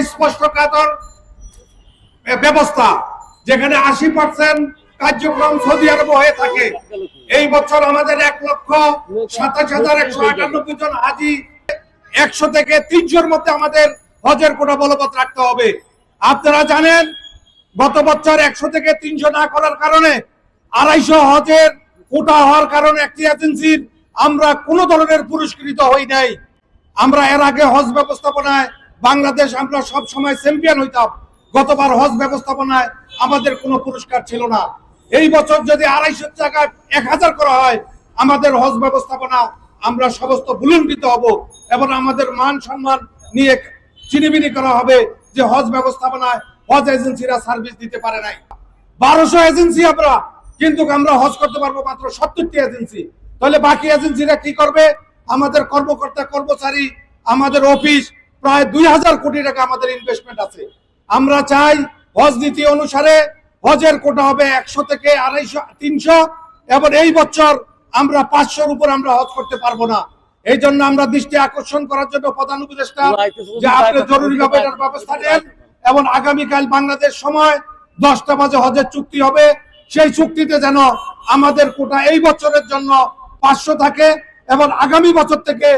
স্পষ্টকাতর ব্যবস্থা, যেখানে 80% কার্যক্রম সৌদি আরব হয়ে থাকে। এই বছর আমাদের 1,27,198 জন হাজি, 100 থেকে 300-র মধ্যে আমাদের হজের কোটা বলবৎ রাখতে হবে। আপনারা জানেন গত বছর 100 থেকে 300 না করার কারণে 250 হজের কোটা হওয়ার কারণে একটি এজেন্সির আমরা কোনো ধরনের পুরস্কৃত হই নাই। আমরা এর আগে হজ ব্যবস্থাপনায় বাংলাদেশ আমরা সব সময় চ্যাম্পিয়ন হইতাম। গতবার হজ ব্যবস্থাপনায় আমাদের কোনো পুরস্কার ছিল না। এই বছর যদি 250 জায়গায় 1000 করা হয়, আমাদের হজ ব্যবস্থাপনা আমরা সমস্ত বুলন্ডিত হব এবং আমাদের মান সম্মান নিয়ে চিনিমিনি করা হবে যে হজ ব্যবস্থাপনায় হজ এজেন্সিরা সার্ভিস দিতে পারে নাই। 1200 এজেন্সি আমরা, কিন্তু আমরা হজ করতে পারবো মাত্র 70টি এজেন্সি। তাহলে বাকি এজেন্সিরা কি করবে? আমাদের কর্মকর্তা কর্মচারী, আমাদের অফিস, প্রায় 2000 কোটি টাকা আমাদের ইনভেস্টমেন্ট আছে। আমরা চাই হজ নীতি অনুসারে হজের কোটা হবে 100 থেকে 250, 300, এবং এই বছর আমরা 500-র উপর আমরা হজ করতে পারবো না। এই জন্য আমরা দৃষ্টি আকর্ষণ করার জন্য প্রধান উপদেষ্টা যে আপনি জরুরিভাবে এটার ব্যবস্থা নেন এবং আগামীকাল বাংলাদেশ সময় 10টা বাজে হজের চুক্তি হবে। সেই চুক্তিতে যেন আমাদের কোটা এই বছরের জন্য 500 থাকে এবং আগামী বছর থেকে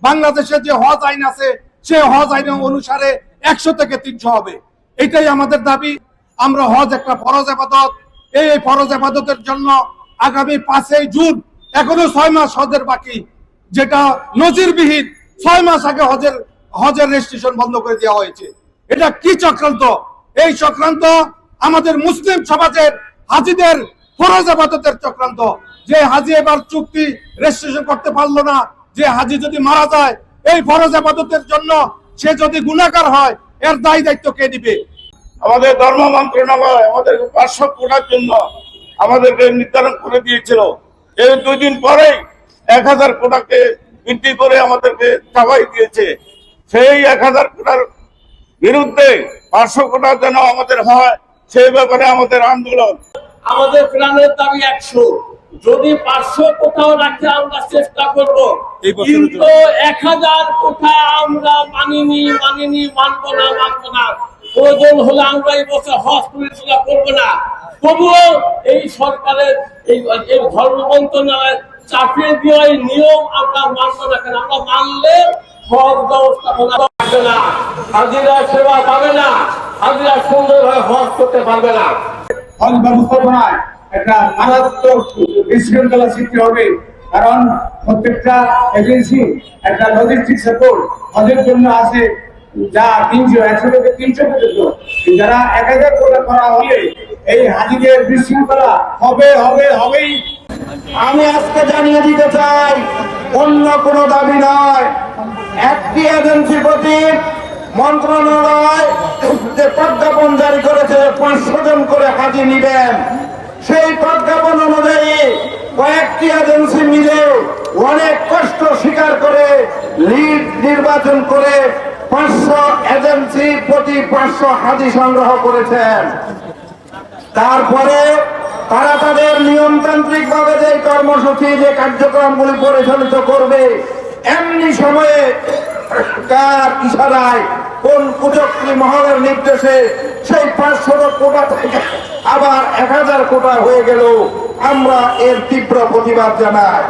বাংলাদেশের যে হজ আইন আছে সেই হজ আইন অনুসারে 100 থেকে 300 হবে। এটাই আমাদের দাবি। আমরা হজ একটা ফরজ ইবাদত, এই ফরজ ইবাদতের জন্য আগামী 5 জুন, এখনো 6 মাস হজের বাকি, যেটা নজিরবিহীন। 6 মাস আগে হজের রেজিস্ট্রেশন বন্ধ করে দেওয়া হয়েছে। এটা কি চক্রান্ত? এই চক্রান্ত আমাদের মুসলিম সমাজের হাজিদের ফরজ ইবাদতের চক্রান্ত। যে হাজি এবার চুক্তি রেজিস্ট্রেশন করতে পারলো না, যে হাজি যদি মারা যায় এই ফরজ ইবাদতের জন্য, সে যদি গুনাহগার হয়, এর দায় দায়িত্ব কে দিবে? আমাদের ধর্ম মন্ত্রণালয় আমাদের 500 কোটার জন্য আমাদেরকে নির্ধারণ করে দিয়েছিল। এই 2 দিন পরেই 1000 কোটাকে বৃদ্ধি করে আমাদেরকে চাপাই দিয়েছে। সেই 1000 কোটার বিরুদ্ধে 500 কোটা যেন আমাদের হয়, সেই ব্যাপারে আমাদের আন্দোলন। আমাদের প্রাণের দাবি 100, যদি 500 কোটাও রাখতে আমরা চেষ্টা করবো, কিন্তু 1000 কোটা আমরা মানবো না। প্রয়োজন হলে আমরা এই বছর হজ পরিচালনা করবো না। তবুও এই সরকারের এই ধর্ম মন্ত্রণালয়ের চাপিয়ে দেওয়া এই নিয়ম আমরা মানবো না। কেন? আমরা মানলে হজ ব্যবস্থাপনা পাবে না, হাজিরা সেবা পাবে না, হাজিরা সুন্দরভাবে হজ করতে পারবে না। হজ ব্যবস্থাপনায় একটা মারাত্মক বিশৃঙ্খলা সৃষ্টি হবে, কারণ প্রত্যেকটা এজেন্সি একটা লজিস্টিক সাপোর্ট হজের জন্য আছে, যা 100 থেকে 300 পর্যন্ত। যারা 1000 কোটা করা হলে এই হাজিদের বিশৃঙ্খলা হবেই। আমি আজকে জানিয়ে দিতে চাই, অন্য কোনো দাবি নয়। একটি এজেন্সির প্রতি মন্ত্রণালয় যে প্রজ্ঞাপন জারি করেছে 500 জন করে হাজি নিবেন, সেই প্রজ্ঞাপন অনুযায়ী কয়েকটি এজেন্সি মিলে অনেক কষ্ট স্বীকার করে লিড নির্বাচন করে 500 এজেন্সি প্রতি 500 হাজি সংগ্রহ করেছেন। তারপরে তারা তাদের নিয়মতান্ত্রিক ভাবে যে কর্মসূচি, যে কার্যক্রমগুলি পরিচালিত করবে, এমনি সময়ে কার ইশারায় কোন কুচক্রী মহলের নির্দেশে সেই 500 কোটা থেকে আবার 1000 কোটা হয়ে গেল। আমরা এর তীব্র প্রতিবাদ জানাই।